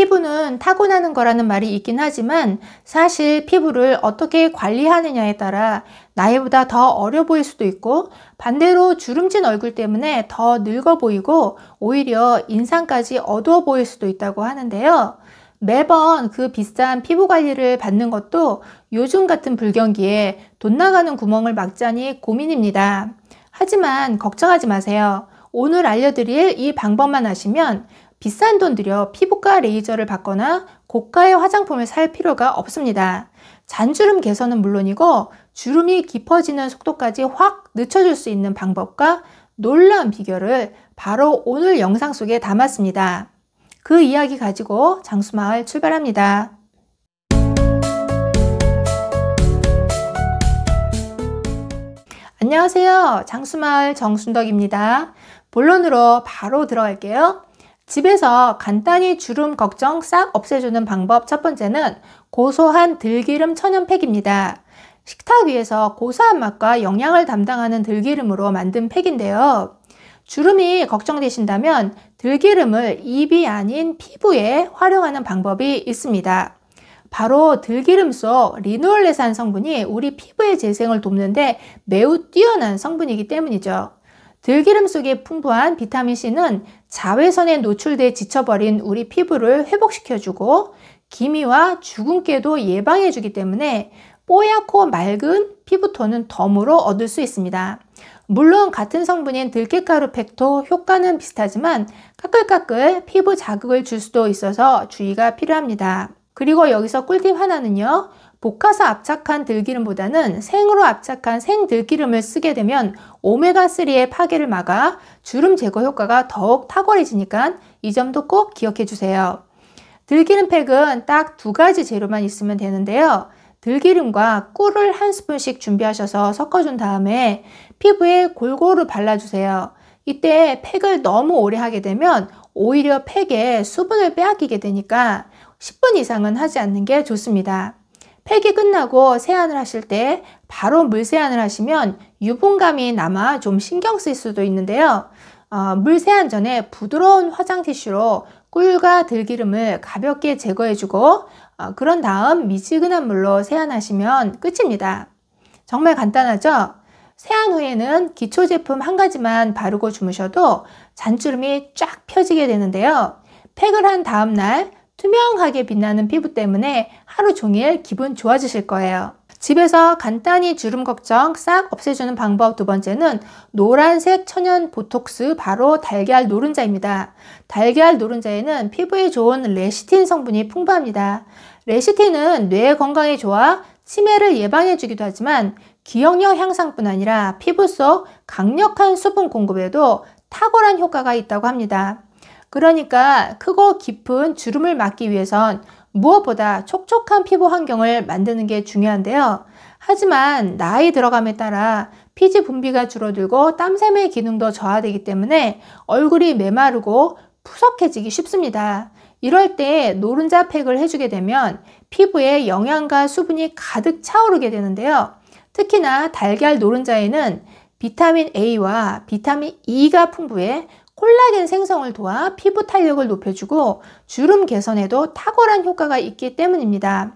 피부는 타고나는 거라는 말이 있긴 하지만 사실 피부를 어떻게 관리하느냐에 따라 나이보다 더 어려 보일 수도 있고 반대로 주름진 얼굴 때문에 더 늙어 보이고 오히려 인상까지 어두워 보일 수도 있다고 하는데요. 매번 그 비싼 피부 관리를 받는 것도 요즘 같은 불경기에 돈 나가는 구멍을 막자니 고민입니다. 하지만 걱정하지 마세요. 오늘 알려드릴 이 방법만 하시면 비싼 돈 들여 피부과 레이저를 받거나 고가의 화장품을 살 필요가 없습니다. 잔주름 개선은 물론이고 주름이 깊어지는 속도까지 확 늦춰줄 수 있는 방법과 놀라운 비결을 바로 오늘 영상 속에 담았습니다. 그 이야기 가지고 장수마을 출발합니다. 안녕하세요. 장수마을 정순덕입니다. 본론으로 바로 들어갈게요. 집에서 간단히 주름 걱정 싹 없애주는 방법 첫 번째는 고소한 들기름 천연팩입니다. 식탁 위에서 고소한 맛과 영양을 담당하는 들기름으로 만든 팩인데요. 주름이 걱정되신다면 들기름을 입이 아닌 피부에 활용하는 방법이 있습니다. 바로 들기름 속 리노올레산 성분이 우리 피부의 재생을 돕는데 매우 뛰어난 성분이기 때문이죠. 들기름 속에 풍부한 비타민C는 자외선에 노출돼 지쳐버린 우리 피부를 회복시켜주고 기미와 주근깨도 예방해주기 때문에 뽀얗고 맑은 피부톤은 덤으로 얻을 수 있습니다. 물론 같은 성분인 들깨가루 팩도 효과는 비슷하지만 까끌까끌 피부 자극을 줄 수도 있어서 주의가 필요합니다. 그리고 여기서 꿀팁 하나는요. 볶아서 압착한 들기름보다는 생으로 압착한 생들기름을 쓰게 되면 오메가3의 파괴를 막아 주름 제거 효과가 더욱 탁월해지니까 이 점도 꼭 기억해 주세요. 들기름 팩은 딱 두 가지 재료만 있으면 되는데요. 들기름과 꿀을 한 스푼씩 준비하셔서 섞어준 다음에 피부에 골고루 발라주세요. 이때 팩을 너무 오래 하게 되면 오히려 팩에 수분을 빼앗기게 되니까 10분 이상은 하지 않는 게 좋습니다. 팩이 끝나고 세안을 하실 때 바로 물 세안을 하시면 유분감이 남아 좀 신경 쓰일 수도 있는데요. 물 세안 전에 부드러운 화장 티슈로 꿀과 들기름을 가볍게 제거해주고 그런 다음 미지근한 물로 세안하시면 끝입니다. 정말 간단하죠? 세안 후에는 기초 제품 한 가지만 바르고 주무셔도 잔주름이 쫙 펴지게 되는데요. 팩을 한 다음 날 투명하게 빛나는 피부 때문에 하루 종일 기분 좋아지실 거예요. 집에서 간단히 주름 걱정 싹 없애주는 방법 두 번째는 노란색 천연 보톡스 바로 달걀 노른자입니다. 달걀 노른자에는 피부에 좋은 레시틴 성분이 풍부합니다. 레시틴은 뇌 건강에 좋아 치매를 예방해주기도 하지만 기억력 향상뿐 아니라 피부 속 강력한 수분 공급에도 탁월한 효과가 있다고 합니다. 그러니까 크고 깊은 주름을 막기 위해선 무엇보다 촉촉한 피부 환경을 만드는 게 중요한데요. 하지만 나이 들어감에 따라 피지 분비가 줄어들고 땀샘의 기능도 저하되기 때문에 얼굴이 메마르고 푸석해지기 쉽습니다. 이럴 때 노른자 팩을 해주게 되면 피부에 영양과 수분이 가득 차오르게 되는데요. 특히나 달걀 노른자에는 비타민 A와 비타민 E가 풍부해 콜라겐 생성을 도와 피부 탄력을 높여주고 주름 개선에도 탁월한 효과가 있기 때문입니다.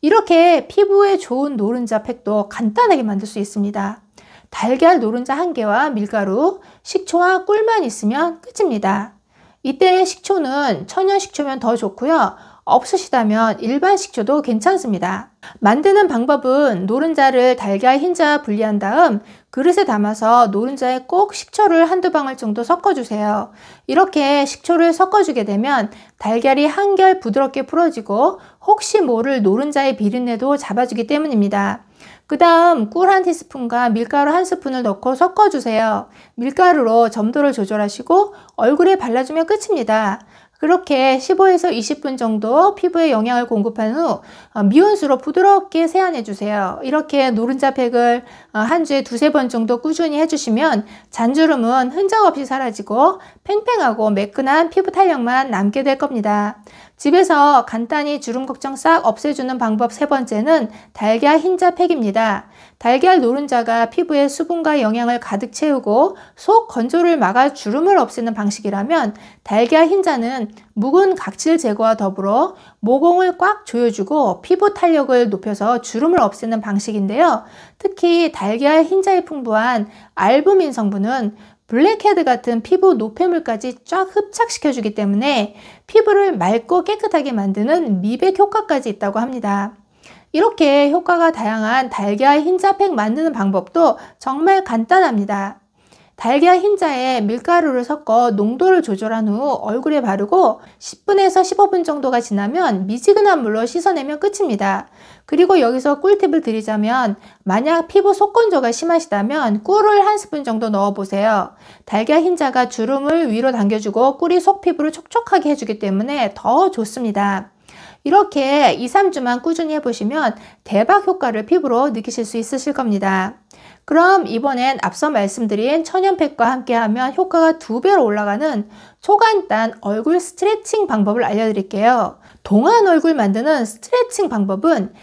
이렇게 피부에 좋은 노른자 팩도 간단하게 만들 수 있습니다. 달걀 노른자 1개와 밀가루, 식초와 꿀만 있으면 끝입니다. 이때 식초는 천연 식초면 더 좋고요. 없으시다면 일반 식초도 괜찮습니다. 만드는 방법은 노른자를 달걀 흰자와 분리한 다음 그릇에 담아서 노른자에 꼭 식초를 한두 방울 정도 섞어주세요. 이렇게 식초를 섞어주게 되면 달걀이 한결 부드럽게 풀어지고 혹시 모를 노른자의 비린내도 잡아주기 때문입니다. 그 다음 꿀 1티스푼과 밀가루 1스푼을 넣고 섞어주세요. 밀가루로 점도를 조절하시고 얼굴에 발라주면 끝입니다. 그렇게 15에서 20분 정도 피부에 영양을 공급한 후 미온수로 부드럽게 세안해주세요. 이렇게 노른자 팩을 한 주에 2-3번 정도 꾸준히 해주시면 잔주름은 흔적 없이 사라지고 팽팽하고 매끈한 피부 탄력만 남게 될 겁니다. 집에서 간단히 주름 걱정 싹 없애주는 방법 세 번째는 달걀 흰자 팩입니다. 달걀 노른자가 피부에 수분과 영양을 가득 채우고 속 건조를 막아 주름을 없애는 방식이라면 달걀 흰자는 묵은 각질 제거와 더불어 모공을 꽉 조여주고 피부 탄력을 높여서 주름을 없애는 방식인데요. 특히 달걀 흰자에 풍부한 알부민 성분은 블랙헤드 같은 피부 노폐물까지 쫙 흡착시켜주기 때문에 피부를 맑고 깨끗하게 만드는 미백 효과까지 있다고 합니다. 이렇게 효과가 다양한 달걀 흰자팩 만드는 방법도 정말 간단합니다. 달걀 흰자에 밀가루를 섞어 농도를 조절한 후 얼굴에 바르고 10분에서 15분 정도가 지나면 미지근한 물로 씻어내면 끝입니다. 그리고 여기서 꿀팁을 드리자면 만약 피부 속건조가 심하시다면 꿀을 한 스푼 정도 넣어보세요. 달걀 흰자가 주름을 위로 당겨주고 꿀이 속 피부를 촉촉하게 해주기 때문에 더 좋습니다. 이렇게 2-3주만 꾸준히 해보시면 대박 효과를 피부로 느끼실 수 있으실 겁니다. 그럼 이번엔 앞서 말씀드린 천연팩과 함께하면 효과가 2배로 올라가는 초간단 얼굴 스트레칭 방법을 알려드릴게요. 동안 얼굴 만드는 스트레칭 방법은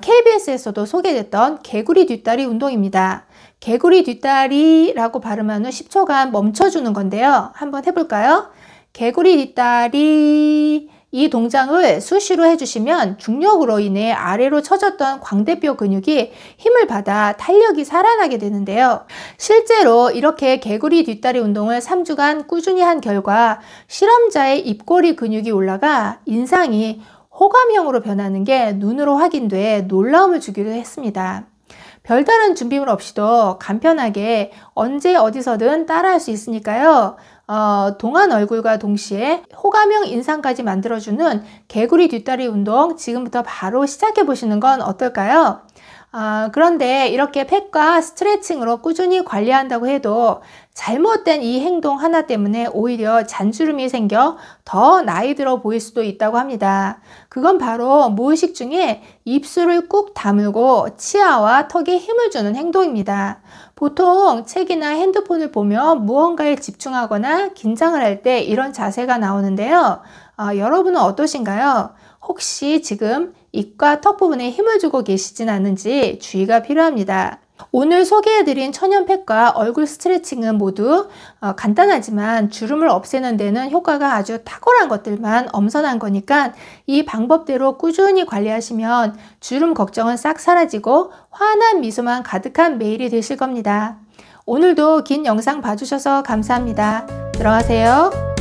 KBS에서도 소개됐던 개구리 뒷다리 운동입니다. 개구리 뒷다리라고 발음한 후 10초간 멈춰주는 건데요. 한번 해볼까요? 개구리 뒷다리. 이 동작을 수시로 해주시면 중력으로 인해 아래로 처졌던 광대뼈 근육이 힘을 받아 탄력이 살아나게 되는데요. 실제로 이렇게 개구리 뒷다리 운동을 3주간 꾸준히 한 결과 실험자의 입꼬리 근육이 올라가 인상이 호감형으로 변하는 게 눈으로 확인돼 놀라움을 주기도 했습니다. 별다른 준비물 없이도 간편하게 언제 어디서든 따라할 수 있으니까요. 동안 얼굴과 동시에 호감형 인상까지 만들어주는 개구리 뒷다리 운동 지금부터 바로 시작해 보시는 건 어떨까요? 그런데 이렇게 팩과 스트레칭으로 꾸준히 관리한다고 해도 잘못된 이 행동 하나 때문에 오히려 잔주름이 생겨 더 나이 들어 보일 수도 있다고 합니다. 그건 바로 무의식 중에 입술을 꾹 다물고 치아와 턱에 힘을 주는 행동입니다. 보통 책이나 핸드폰을 보며 무언가에 집중하거나 긴장을 할 때 이런 자세가 나오는데요. 여러분은 어떠신가요? 혹시 지금 입과 턱 부분에 힘을 주고 계시진 않은지 주의가 필요합니다. 오늘 소개해드린 천연팩과 얼굴 스트레칭은 모두 간단하지만 주름을 없애는 데는 효과가 아주 탁월한 것들만 엄선한 거니까 이 방법대로 꾸준히 관리하시면 주름 걱정은 싹 사라지고 환한 미소만 가득한 매일이 되실 겁니다. 오늘도 긴 영상 봐주셔서 감사합니다. 들어가세요.